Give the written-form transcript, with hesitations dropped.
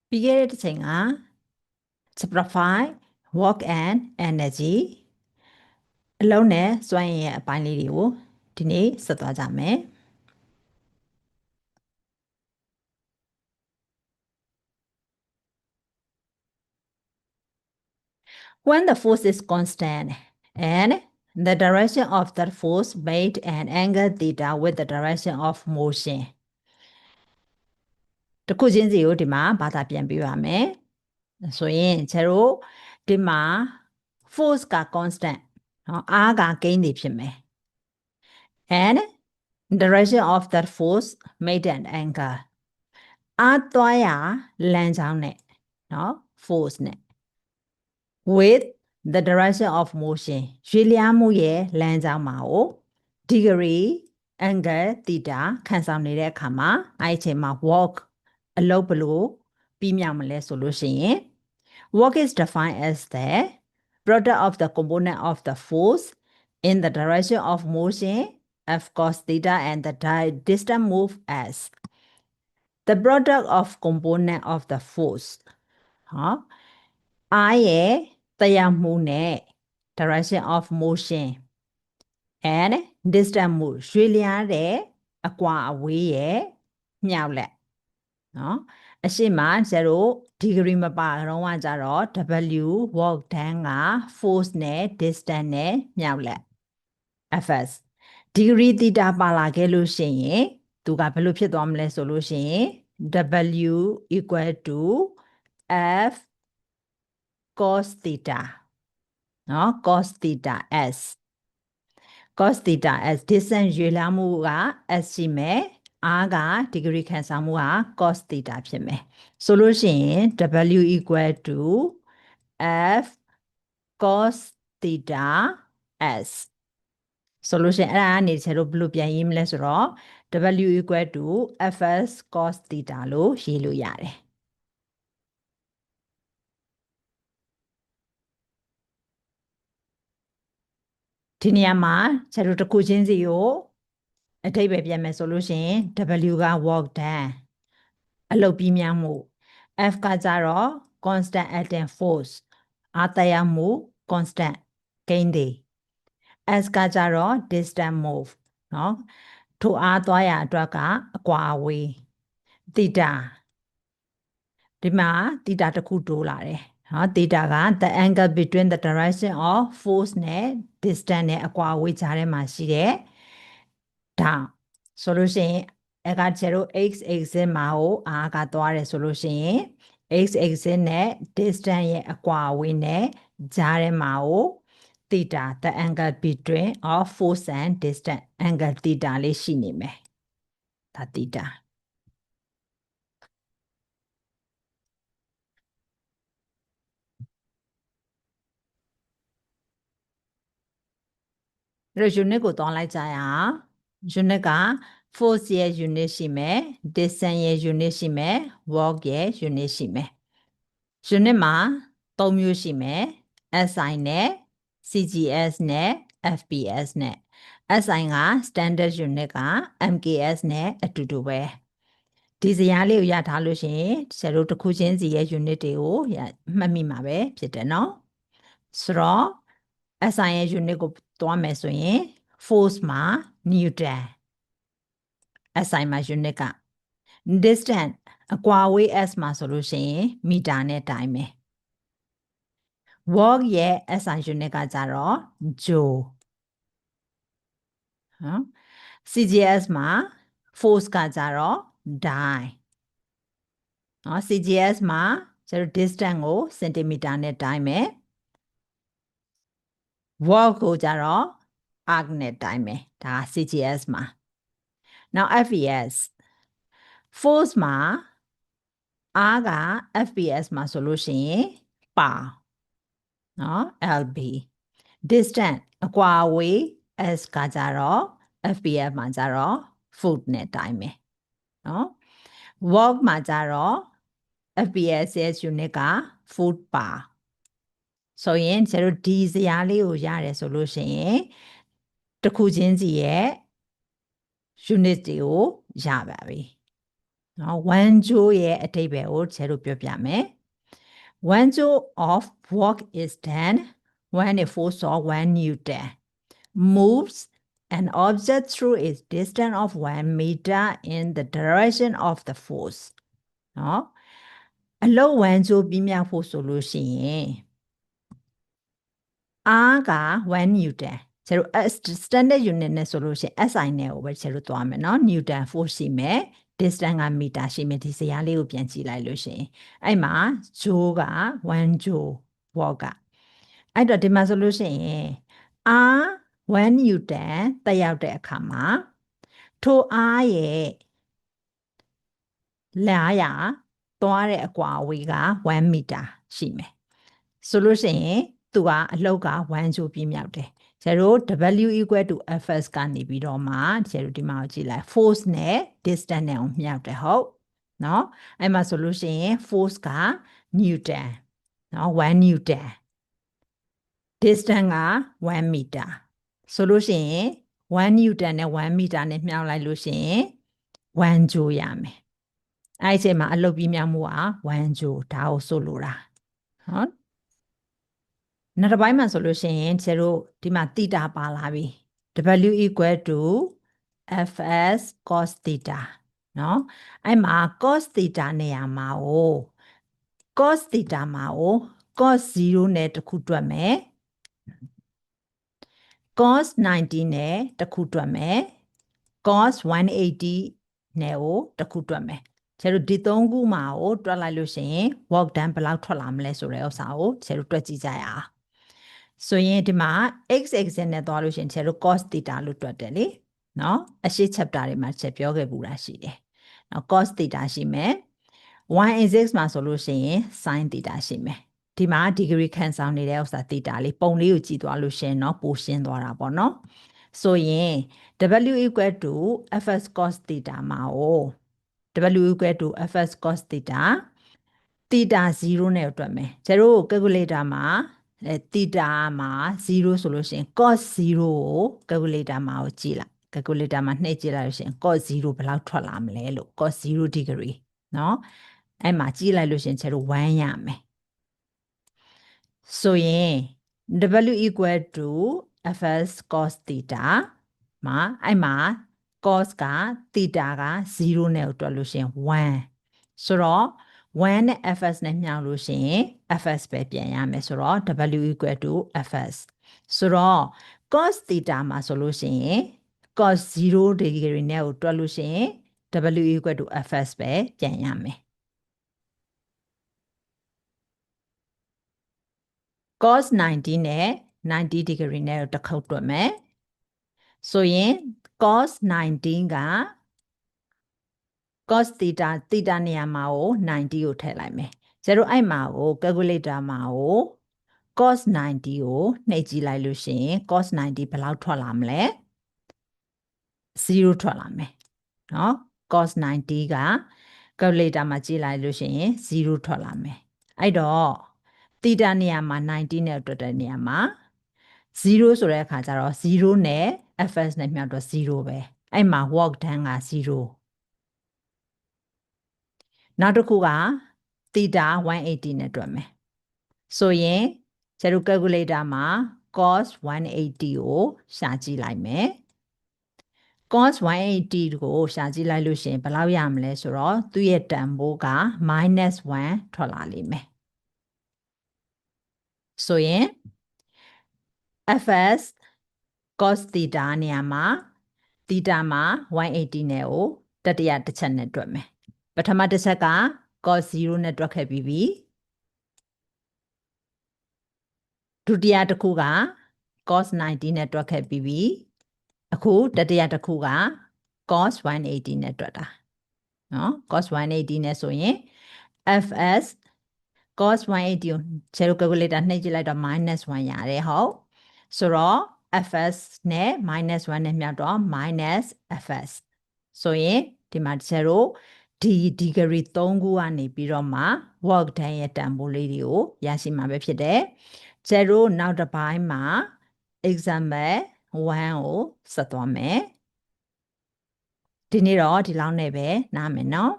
ပြီးခဲ့တဲ့တစ်ချိန်က chapter 5 work and energy အလုံးနဲ့စွမ်းရည်ရဲ့အပိုင်းလေးတွေကိုဒီနေ့ဆက်သွားကြမယ် When the force is constant and the direction of that force made an angle theta with the direction of motion တခုချင်းစီကိုဒီမှာဘာသာပြန်ပြပါမယ်ဆိုရင်ကျတို့ဒီမှာ force က constant เนาะအားက gain နေဖြစ်မယ် and direction of that force made an angle အားသွားရလမ်းကြောင်းနဲ့เนาะ force နဲ့ with the direction of motion ရွေ့လျားမှုရဲ့လမ်းကြောင်းမှာကို degree angle theta ခံဆောင်နေတဲ့အခါမှာအဲ့ဒီအချိန်မှာ work အလုပ်ဘလို့ပြီးမြောက်မလဲဆိုလို့ရှိရင် work is defined as the product of the component of the force in the direction of motion f cos theta and the distance moved as the product of component of the force ဟောအားရဲ့တရားမှုနဲ့ direction of motion and distance move ရွေ့လျားတဲ့အကွာအဝေးရဲ့မြောက်လက်နော်အရှိမ0 degree မပါတော့ကကြတော့ W work done က force နဲ့ distance နဲ့မြောက်လက် fs degree theta ပါလာခဲ့လို့ရှိရင်သူကဘယ်လိုဖြစ်သွားမလဲဆိုလို့ရှိရင် W equal to F cos theta နော် cos theta s cos theta s distance ရွေ့လျားမှုက s ရှိမယ်အားက degree ခံစားမှုက cos theta ဖြစ်မယ်ဆိုလို့ရှိရင် W equal to F cos theta s ဆိုလို့ရှိရင်အဲ့ဒါကနေကျတော့ဘယ်လိုပြန်ရေးမလဲဆိုတော့ W equal to Fs cos theta လို့ရေးလို့ရတယ်ဒီနေရာမှာကျတို့တစ်ခုချင်းစီကိုအဓိပ္ပာယ်ပြန်မယ်ဆိုလို့ရှိရင် W က work done အလုပ်ပြီးများမှု F ကကြတော့ constant acting force အားတရားမှု constant gain တွေ S ကကြတော့ distance move เนาะထိုအားသွားရအတွက်ကအကွာအဝေး theta ဒီမှာ theta တစ်ခုတိုးလာတယ်เนาะ theta က the angle between the direction of force နဲ့ distance နဲ့အကွာအဝေးကြားထဲမှာရှိတဲ့ဒါဆိုလို့ရှိရင်အဲ့ကကျတော့ x axis မှာကိုအားကသွားတယ်ဆိုလို့ရှိရင် x axis နဲ့ distance ရဲ့အကွာအဝေးနဲ့ကြားထဲမှာကို theta the angle between of force and distance angle theta လေးရှိနေမယ်ဒါ thetaအဲ့တော့ unit ကိုတောင်းလိုက်ကြရအောင် unit က force ရဲ့ unit ရှိမယ် distance ရဲ့ unit ရှိမယ် work ရဲ့ unit ရှိမယ် unit မှာ3မျိုးရှိမယ် SI နဲ့ CGS နဲ့ FPS နဲ့ SI က standard unit က MKS နဲ့အတူတူပဲဒီဇယားလေးကိုရထားလို့ရှိရင်ဆရာတို့တစ်ခုချင်းစီရဲ့ unit တွေကိုမှတ်မိမှာပဲဖြစ်တယ်နော်ဆိုတော့ SI ရဲ့ unit ကိုသွားမယ်ဆိုရင် force မှာ Newton SI မှာ unit က distance အကွာအဝေး S မှာဆိုလို့ရှိရင်မီတာနဲ့တိုင်းမယ် work ရဲ့ SI unit ကကြတော့ joule နော် CGS မှာ force ကကြတော့ dyne နော် CGS မှာကျတော့ distance ကိုစင်တီမီတာနဲ့တိုင်းမယ် work ကိုကြတော့ arc နဲ့တိုင်းမယ်ဒါ CGS မှာ now FPS force မှာ R က FPS မှာဆိုလို့ရှိရင် power နော် LB distance အကွာအဝေး S ကကြတော့ FPS မှာကြတော့ foot နဲ့တိုင်းမယ်နော် work မှာကြတော့ FPS ရဲ့ unit က foot power ဆိုရင်ကျတို့ဒီဇယားလေးကိုရတယ်ဆိုလို့ရှိရင်တစ်ခုချင်းစီရဲ့ unit တွေကိုရပါပြီ နော်1 joule ရဲ့အဓိပ္ပာယ်ကိုကျဲတို့ပြောပြမယ်1 joule of work is done when a force of 1 newton moves an object through a distance of 1 meter in the direction of the force နော်အလုပ်1 joule ပြီးမြောက်ဖို့ဆိုလို့ရှိရင်အားက1 newton ကျတို့ standard unit နဲ့ဆိုလို့ရှိရင် SI နဲ့ကိုပဲကျတို့သွားမယ်เนาะ newton force ရှိမယ် distance က meter ရှိမယ်ဒီစရာလေးကိုပြန်ကြည့်လိုက်လို့ရှိရင်အဲ့မှာ joule က1 joule watt ကအဲ့တော့ဒီမှာဆိုလို့ရှိရင်အား1 newton တက်ရောက်တဲ့အခါမှာထိုအားရဲ့လာရသွားတဲ့အကွာအဝေးက1 meter ရှိမယ်ဆိုလို့ရှိရင်သူကအလောက်က1 joule ပြည့်မြောက်တယ်ကျတို့ W equal to Fs ကနေပြီးတော့မှကျတို့ဒီမှာကြည့်လိုက် force နဲ့ distance နဲ့အောင်မြောက်တယ်ဟုတ်เนาะအဲ့မှာဆိုလို့ရှိရင် force က newton เนาะ1 newton distance က1 meter ဆိုလို့ရှိရင်1 newton နဲ့1 meter နဲ့မြောက်လိုက်လို့ရှိရင်1 joule ရမယ်အဲ့ဒီအချိန်မှာအလုပ်ပြည့်မြောက်မှုက1 joule ဒါကိုဆိုလိုတာဟုတ်နောက်တစ်ပိုင်းမှာဆိုလို့ရှိရင်ကျတို့ဒီမှာသီတာပါလာပြီ W equal to Fs cos theta เนาะအဲ့မှာ cos theta နေရာမှာကို cos theta မှာကို cos 0နဲ့တစ်ခုတွက်မယ် cos 90နဲ့တစ်ခုတွက်မယ် cos 180နဲ့ကိုတစ်ခုတွက်မယ်ကျတို့ဒီ3ခုမှာကိုတွက်လိုက်လို့ရှိရင် work done ဘယ်လောက်ထွက်လာမလဲဆိုတဲ့ဥစ္စာကိုကျတို့တွက်ကြည့်ကြရအောင်ဆိုရင်ဒီမှာ x axis နဲ့သွားလို့ရှိရင်ကျတို့ cos theta လို့တွက်တယ်လေနော်အရှိ chapter တွေမှာချက်ပြောခဲ့ပူတာရှိတယ်နော် cos theta ရှိမယ် y axis မှာဆိုလို့ရှိရင် sin theta ရှိမယ်ဒီမှာ degree ခံဆောင်နေတဲ့ဥစ္စာ theta လေးပုံလေးကိုကြည့်သွားလို့ရှိရင်เนาะပိုရှင်းသွားတာပေါ့နော်ဆိုရင် w equal to fs cos theta မှာကို w equal to fs cos theta theta 0နဲ့တွက်မယ်ကျတို့ calculator မှာtheta မှာ0ဆိုလို့ရှိရင် cos 0ကို calculator မှာကိုကြည့်လိုက် calculator မှာနှိပ်ကြည့်လိုက်လို့ရှိရင် cos 0ဘယ်လောက်ထွက်လာမလဲလို့ cos 0 degree เนาะအဲ့မှာကြည့်လိုက်လို့ရှိရင်ကျတို့1ရမယ်ဆိုရင် w equal to fs cos theta မှာအဲ့မှာ cos က theta က0နဲ့တွက်လို့ရှိရင်1ဆိုတော့1နဲ့ fs နဲ့မြောက်လို့ရှိရင် fs ပဲပြန်ရမယ်ဆိုတော့ w equal to fs ဆိုတော့ cos theta မှာဆိုလို့ရှိရင် cos 0 degree နဲ့ကိုတွက်လို့ရှိရင် w equal to fs ပဲပြန်ရမယ် cos 90နဲ့ 90 degree နဲ့တစ်ခေါက်တွက်မယ်ဆိုရင် cos 90က cos theta theta နေရာမှာကို90ကိုထည့်လိုက်မယ်ကျတို့အဲ့မှာကို calculator မှာကို cos 90ကိုနှိပ်ကြည့်လိုက်လို့ရှိရင် cos 90ဘယ်လောက်ထွက်လာမလဲ0ထွက်လာမယ်เนาะ cos 90က calculator မှာကြည့်လိုက်လို့ရှိရင်0ထွက်လာမယ်အဲ့တော့ theta နေရာမှာ90နဲ့တွက်တဲ့နေရာမှာ0ဆိုတဲ့အခါကျတော့0နဲ့ fs နဲ့မြောက်တော့0ပဲအဲ့မှာ work done က0နောက်တစ်ခုက theta 180နဲ့တွက်မယ်ဆိုရင်ကျတို့ calculator မှာ cos 180ကိုရှာကြည့်လိုက်မယ် cos 180ကိုရှာကြည့်လိုက်လို့ရှိရင်ဘယ်လောက်ရမလဲဆိုတော့သူ့ရဲ့တန်ဖိုးက -1 ထွက်လာလိမ့်မယ်ဆိုရင် fs cos theta နေရာမှာ theta မှာ180နဲ့ကိုတတိယတစ်ချက်နဲ့တွက်မယ်ပထမတစ်ချက်က cos 0နဲ့တွက်ခဲ့ပြီးပြီဒုတိယတစ်ခုက cos 90နဲ့တွက်ခဲ့ပြီးပြီအခုတတိယတစ်ခုက cos 180နဲ့တွက်တာเนาะ cos 180နဲ့ဆိုရင် fs cos 180ကိုဇေရို calculator နှိပ်ကြည့်လိုက်တော့ -1 ရတယ်ဟုတ်ဆိုတော့ fs နဲ့ -1 နဲ့မြောက်တော့ -fs ဆိုရင်ဒီမှာ0ဒီ degree 3ခုကနေပြီးတော့မှ work done ရဲ့တန်ဖိုးလေးတွေကိုရရှိမှာပဲဖြစ်တယ်0နောက်တစ်ပိုင်းမှာ example 1ကိုဆက်သွားမယ်ဒီနေ့တော့ဒီလောက်နဲ့ပဲနားမယ်နော်